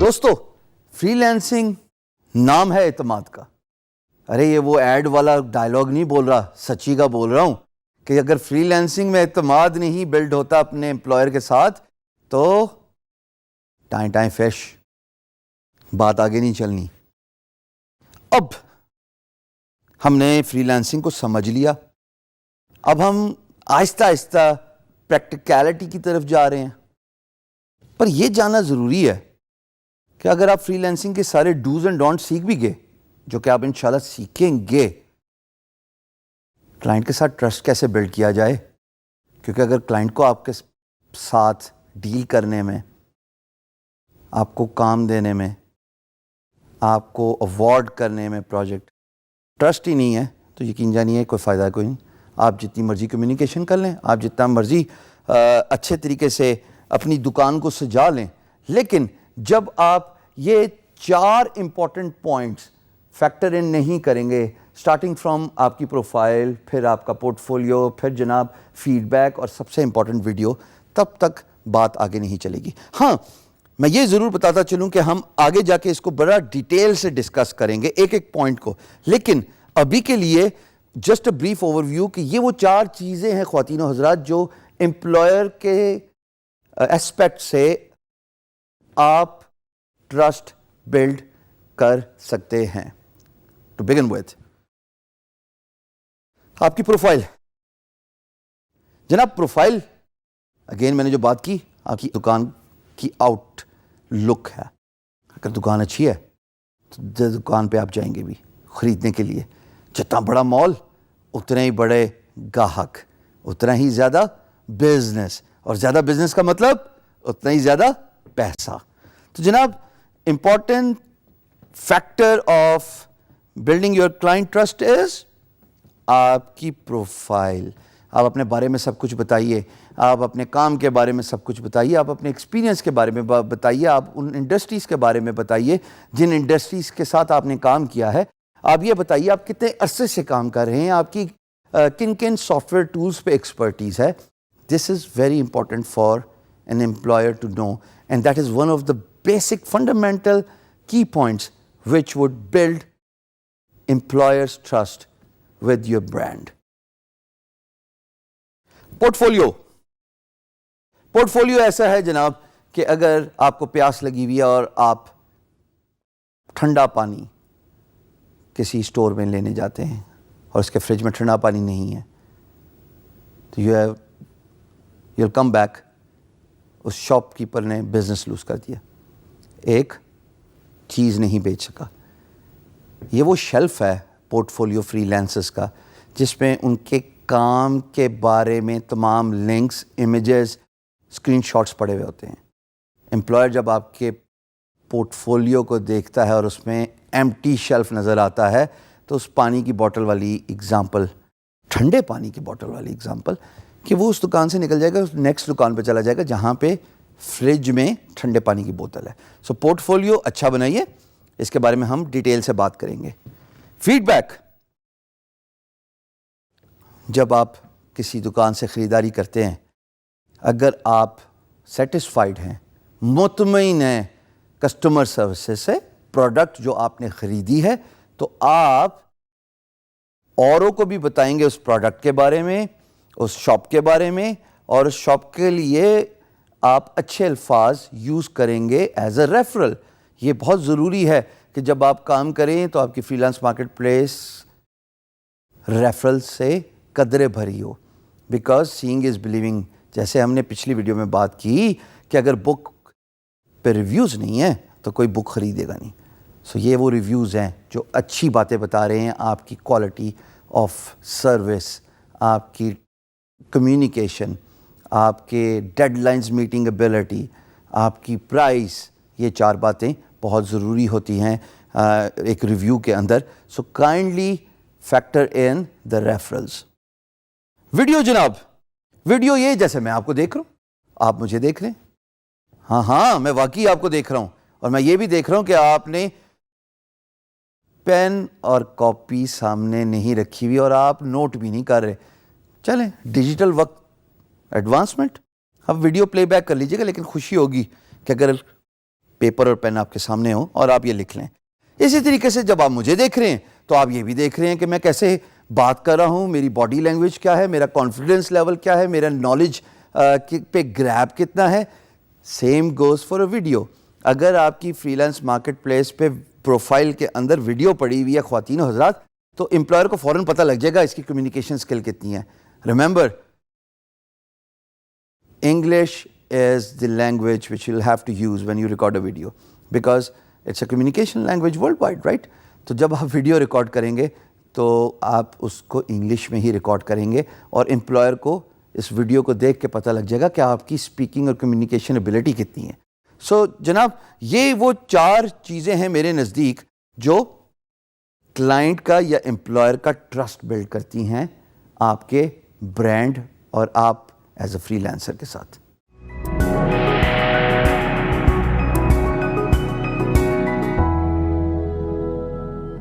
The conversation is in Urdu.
دوستو فری لینسنگ نام ہے اعتماد کا. ارے یہ وہ ایڈ والا ڈائلاگ نہیں بول رہا, سچی کا بول رہا ہوں کہ اگر فری لینسنگ میں اعتماد نہیں بلڈ ہوتا اپنے امپلائر کے ساتھ تو ٹائم ٹائم فیش, بات آگے نہیں چلنی. اب ہم نے فری لینسنگ کو سمجھ لیا, اب ہم آہستہ آہستہ پریکٹیکلٹی کی طرف جا رہے ہیں. پر یہ جاننا ضروری ہے کہ اگر آپ فری لینسنگ کے سارے ڈوز اینڈ ڈونٹ سیکھ بھی گئے, جو کہ آپ انشاءاللہ سیکھیں گے, کلائنٹ کے ساتھ ٹرسٹ کیسے بلڈ کیا جائے. کیونکہ اگر کلائنٹ کو آپ کے ساتھ ڈیل کرنے میں, آپ کو کام دینے میں, آپ کو اوارڈ کرنے میں پروجیکٹ ٹرسٹ ہی نہیں ہے تو یقین جانیے کوئی فائدہ کوئی نہیں. آپ جتنی مرضی کمیونیکیشن کر لیں, آپ جتنا مرضی اچھے طریقے سے اپنی دکان کو سجا لیں, لیکن جب آپ یہ 4 امپورٹنٹ پوائنٹس فیکٹر ان نہیں کریں گے, سٹارٹنگ فرام آپ کی پروفائل, پھر آپ کا پورٹ فولیو, پھر جناب فیڈ بیک اور سب سے امپورٹنٹ ویڈیو, تب تک بات آگے نہیں چلے گی. ہاں میں یہ ضرور بتاتا چلوں کہ ہم آگے جا کے اس کو بڑا ڈیٹیل سے ڈسکس کریں گے ایک ایک پوائنٹ کو, لیکن ابھی کے لیے just a brief overview کہ یہ وہ 4 چیزیں ہیں خواتین و حضرات جو امپلائر کے اسپیکٹ سے آپ ٹرسٹ بلڈ کر سکتے ہیں. ٹو بگن وتھ آپ کی پروفائل. جناب پروفائل اگین میں نے جو بات کی, آپ کی دکان کی آؤٹ لک ہے. اگر دکان اچھی ہے تو دکان پہ آپ جائیں گے بھی خریدنے کے لیے. جتنا بڑا مال اتنے ہی بڑے گاہک, اتنا ہی زیادہ بزنس, اور زیادہ بزنس کا مطلب اتنا ہی زیادہ پیسہ. تو جناب important factor of building your client trust is آپ کی پروفائل. آپ اپنے بارے میں سب کچھ بتائیے, آپ اپنے کام کے بارے میں سب کچھ بتائیے, آپ اپنے ایکسپیرینس کے بارے میں بتائیے, آپ ان انڈسٹریز کے بارے میں بتائیے جن انڈسٹریز کے ساتھ آپ نے کام کیا ہے. آپ یہ بتائیے آپ کتنے عرصے سے کام کر رہے ہیں, آپ کی کن کن سافٹ ویئر ٹولز پہ ایکسپرٹیز ہے. This is very important for an employer to know, and that is one of the basic fundamental کی points which would build employers' trust with your brand. Portfolio ایسا ہے جناب کہ اگر آپ کو پیاس لگی ہوئی ہے اور آپ ٹھنڈا پانی کسی اسٹور میں لینے جاتے ہیں اور اس کے فریج میں ٹھنڈا پانی نہیں ہے تو you'll come back, اس شاپ کیپر نے بزنس لوز کر دیا, ایک چیز نہیں بیچ سکا. یہ وہ شیلف ہے پورٹ فولیو فری لینسرز کا جس میں ان کے کام کے بارے میں تمام لنکس, امیجز, اسکرین شاٹس پڑے ہوئے ہوتے ہیں. امپلائر جب آپ کے پورٹ فولیو کو دیکھتا ہے اور اس میں ایمٹی شیلف نظر آتا ہے تو اس پانی کی بوٹل والی ایگزامپل, ٹھنڈے پانی کی بوٹل والی ایگزامپل, کہ وہ اس دکان سے نکل جائے گا, نیکسٹ دکان پہ چلا جائے گا جہاں پہ فریج میں ٹھنڈے پانی کی بوتل ہے. سو پورٹ فولیو اچھا بنائیے, اس کے بارے میں ہم ڈیٹیل سے بات کریں گے. Feedback. جب آپ کسی دکان سے خریداری کرتے ہیں, اگر آپ سیٹسفائیڈ ہیں, مطمئن ہیں کسٹمر سروسز سے, پروڈکٹ جو آپ نے خریدی ہے, تو آپ اوروں کو بھی بتائیں گے اس پروڈکٹ کے بارے میں, اس شاپ کے بارے میں, اور اس شاپ کے لیے آپ اچھے الفاظ یوز کریں گے ایز اے ریفرل. یہ بہت ضروری ہے کہ جب آپ کام کریں تو آپ کی free lance market place referral سے قدرے بھری ہو, بیکاز سینگ از بلیونگ. جیسے ہم نے پچھلی ویڈیو میں بات کی کہ اگر بک پہ ریویوز نہیں ہیں تو کوئی بک خریدے گا نہیں. سو یہ وہ ریویوز ہیں جو اچھی باتیں بتا رہے ہیں, آپ کی کوالٹی آف سروس, آپ کی کمیونیکیشن, آپ کے ڈیڈ لائنز میٹنگ ایبلٹی, آپ کی پرائس. یہ 4 باتیں بہت ضروری ہوتی ہیں ایک ریویو کے اندر. So kindly factor in the referrals. Video جناب, ویڈیو یہ جیسے میں آپ کو دیکھ رہا ہوں, آپ مجھے دیکھ رہے ہیں. ہاں میں واقعی آپ کو دیکھ رہا ہوں, اور میں یہ بھی دیکھ رہا ہوں کہ آپ نے پین اور کاپی سامنے نہیں رکھی ہوئی اور آپ نوٹ بھی نہیں کر رہے. چلیں ڈیجیٹل وقت ایڈوانسمنٹ, اب ویڈیو پلے بیک کر لیجیے گا, لیکن خوشی ہوگی کہ اگر پیپر اور پین آپ کے سامنے ہو اور آپ یہ لکھ لیں. اسی طریقے سے جب آپ مجھے دیکھ رہے ہیں تو آپ یہ بھی دیکھ رہے ہیں کہ میں کیسے بات کر رہا ہوں, میری باڈی لینگویج کیا ہے, میرا کانفیڈنس لیول کیا ہے, میرا نالج پہ گریب کتنا ہے. Same goes for a video. اگر آپ کی فری لانس مارکیٹ پلیس پہ پروفائل کے اندر ویڈیو پڑی ہوئی ہے خواتین و حضرات, تو امپلائر کو فوراً پتہ لگ جائے گا اس کی کمیونیکیشن اسکل کتنی ہے. Remember, English is the language which you'll have to use when you record a video because it's a communication language worldwide, right? تو جب آپ ویڈیو ریکارڈ کریں گے تو آپ اس کو انگلش میں ہی ریکارڈ کریں گے اور امپلائر کو اس ویڈیو کو دیکھ کے پتہ لگ جائے گا کہ آپ کی اسپیکنگ اور کمیونیکیشن ایبلٹی کتنی ہے. سو جناب, یہ وہ 4 چیزیں ہیں میرے نزدیک جو کلائنٹ کا یا امپلائر کا ٹرسٹ بلڈ کرتی ہیں آپ کے برانڈ اور آپ ایز اے فری لانسر کے ساتھ.